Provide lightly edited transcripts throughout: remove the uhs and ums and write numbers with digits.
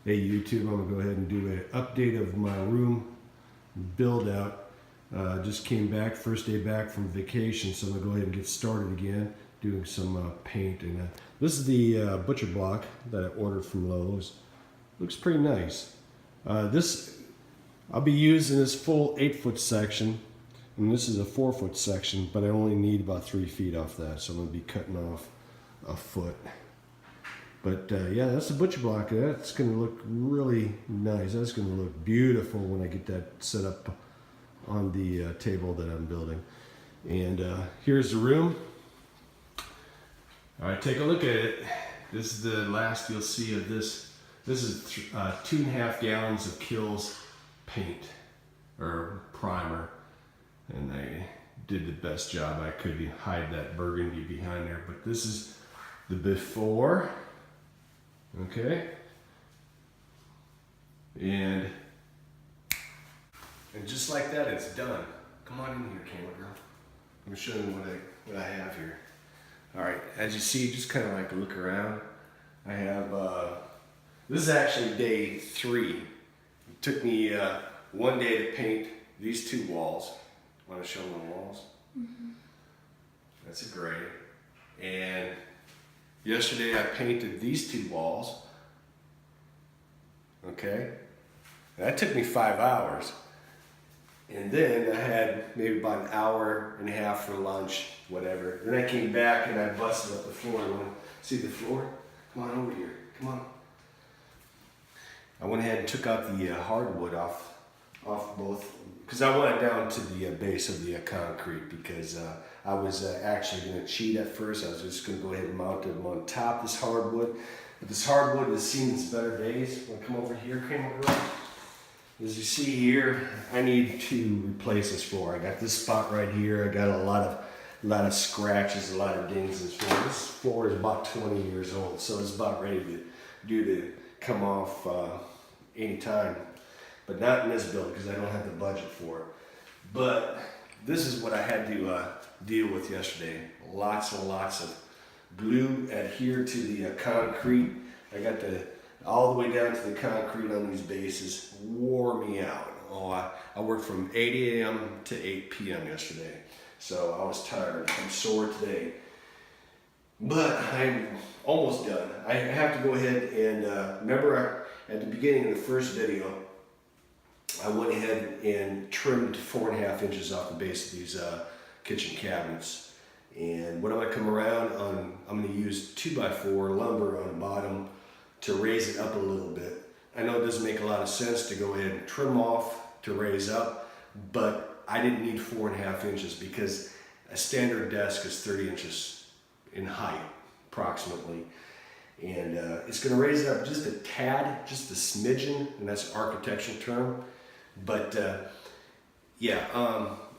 Hey YouTube, I'm gonna go ahead and do an update of my room build out. Just came back, first day back from vacation, so I'm gonna go ahead and get started again, doing some paint. And this is the butcher block that I ordered from Lowe's. Looks pretty nice. This I'll be using this full 8-foot section, and this is a 4-foot section, but I only need about 3 feet off that, so I'm gonna be cutting off a foot. But yeah, that's the butcher block. That's going to look really nice. That's going to look beautiful when I get that set up on the table that I'm building. And here's the room. All right, take a look at it. This is the last you'll see of this. This is 2.5 gallons of Kills paint or primer. And I did the best job I could to hide that burgundy behind there. But this is the before. Okay, and just like that, it's done. Come on in here, camera girl. I'm gonna show you what I have here. All right, as you see, just kind of like a look around. I have this is actually day 3. It took me 1 day to paint these 2 walls. Want to show them the walls? Mm-hmm. That's a gray. And yesterday I painted these 2 walls, okay? That took me 5 hours. And then I had maybe about an hour and a half for lunch, whatever. Then I came back and I busted up the floor. You wanna see the floor? Come on over here, come on. I went ahead and took out the hardwood off both, because I want it down to the base of the concrete, because I was actually going to cheat at first. I was just going to go ahead and mount it on top of this hardwood. But this hardwood has seen its better days. I'm going to come over here, camera girl. As you see here, I need to replace this floor. I got this spot right here. I got a lot of scratches, a lot of dings in this floor. This floor is about 20 years old, so it's about ready to come off anytime. But not in this build, because I don't have the budget for it. But this is what I had to deal with yesterday. Lots and lots of glue adhered to the concrete. I got all the way down to the concrete on these bases. Wore me out. Oh, I worked from 8 a.m. to 8 p.m. yesterday. So I was tired. I'm sore today. But I'm almost done. I have to go ahead and remember at the beginning of the first video, I went ahead and trimmed 4.5 inches off the base of these kitchen cabinets. And what I'm going to come around on, I'm going to use 2x4 lumber on the bottom to raise it up a little bit. I know it doesn't make a lot of sense to go ahead and trim off to raise up, but I didn't need 4.5 inches because a standard desk is 30 inches in height, approximately. And it's going to raise it up just a tad, just a smidgen, and that's an architectural term. But yeah,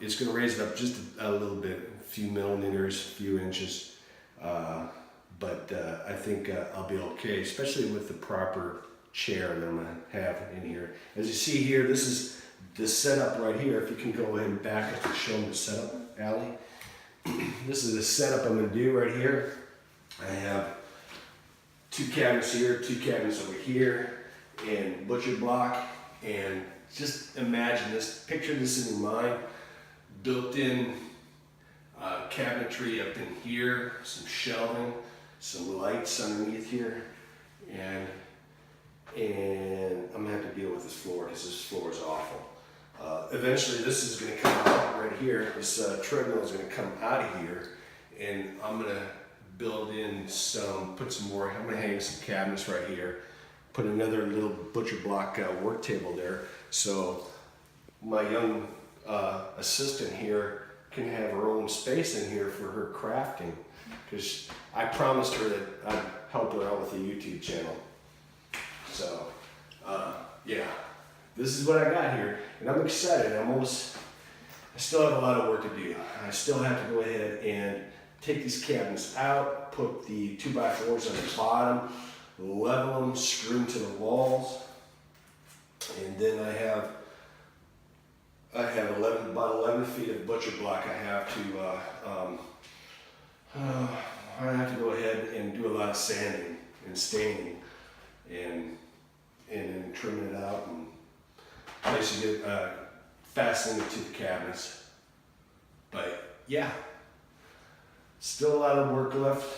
it's going to raise it up just a little bit, a few millimeters, a few inches. But I think I'll be okay, especially with the proper chair that I'm going to have in here. As you see here, this is the setup right here. If you can go ahead and back up and show them the setup, Allie. This is the setup I'm going to do right here. I have 2 cabinets here, 2 cabinets over here, and butcher block. And just imagine this, picture this in your mind, built-in cabinetry up in here, some shelving, some lights underneath here, and I'm gonna have to deal with this floor because this floor is awful. Eventually this is gonna come out right here, this treadmill is gonna come out of here, and I'm gonna build in put some more, I'm gonna hang some cabinets right here, put another little butcher block work table there, so my young assistant here can have her own space in here for her crafting, because I promised her that I'd help her out with the YouTube channel. So yeah, this is what I got here, and I'm excited. I still have a lot of work to do. I still have to go ahead and take these cabinets out, put the 2x4s on the bottom, level them, screw them to the walls, and then I have about 11 feet of butcher block. I have to go ahead and do a lot of sanding and staining and place to get fastening it to the cabinets. But yeah, still a lot of work left.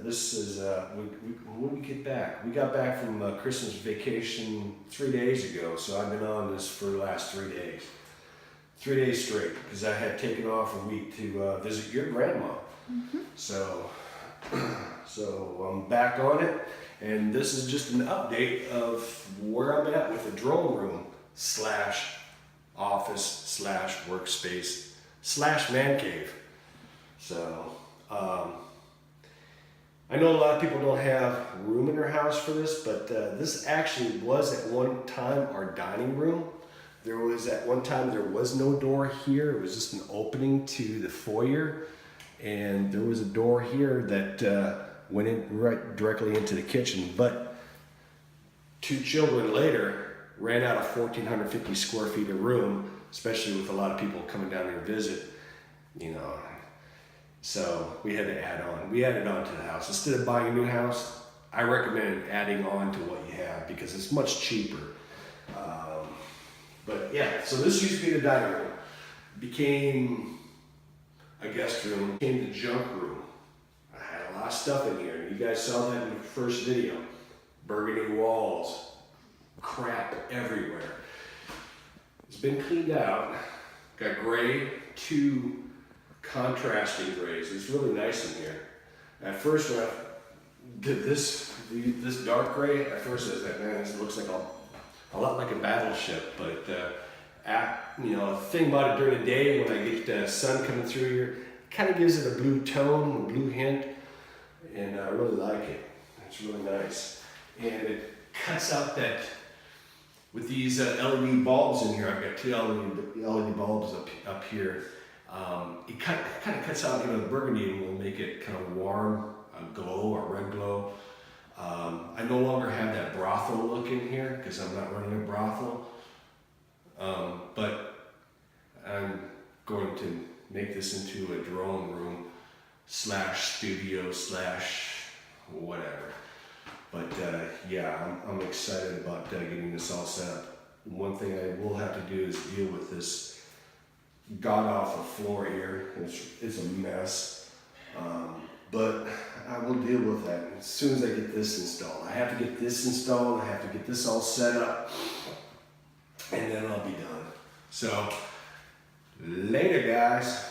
This is, when we get back? We got back from Christmas vacation 3 days ago, so I've been on this for the last 3 days. 3 days straight, because I had taken off a week to visit your grandma. Mm-hmm. So I'm back on it, and this is just an update of where I'm at with the drone room / office / workspace / man cave. So, I know a lot of people don't have room in their house for this, but this actually was at one time our dining room. At one time there was no door here. It was just an opening to the foyer, and there was a door here that went in right directly into the kitchen. But 2 children later ran out of 1,450 square feet of room, especially with a lot of people coming down here to visit, you know. So we had to add on. We added on to the house. Instead of buying a new house, I recommend adding on to what you have because it's much cheaper. But yeah, so this used to be the dining room. Became a guest room, became the junk room. I had a lot of stuff in here. You guys saw that in the first video. Burgundy walls, crap everywhere. It's been cleaned out. Got gray, 2 contrasting grays. It's really nice in here. At first when I did this dark gray, at first I was like, man, this looks like a lot like a battleship. But the thing about it during the day when I get the sun coming through here, it kind of gives it a blue tone, a blue hint, and I really like it. It's really nice. And it cuts out that, with these LED bulbs in here, I've got 2 LED bulbs up here. It kind of cuts out, the burgundy and will make it kind of warm, a glow, a red glow. I no longer have that brothel look in here because I'm not running a brothel. But I'm going to make this into a drone room / studio / whatever. But yeah, I'm excited about getting this all set up. One thing I will have to do is deal with this god-awful floor here. It's a mess. But I will deal with that as soon as I get this installed. I have to get this installed, I have to get this all set up, and then I'll be done. So, later guys.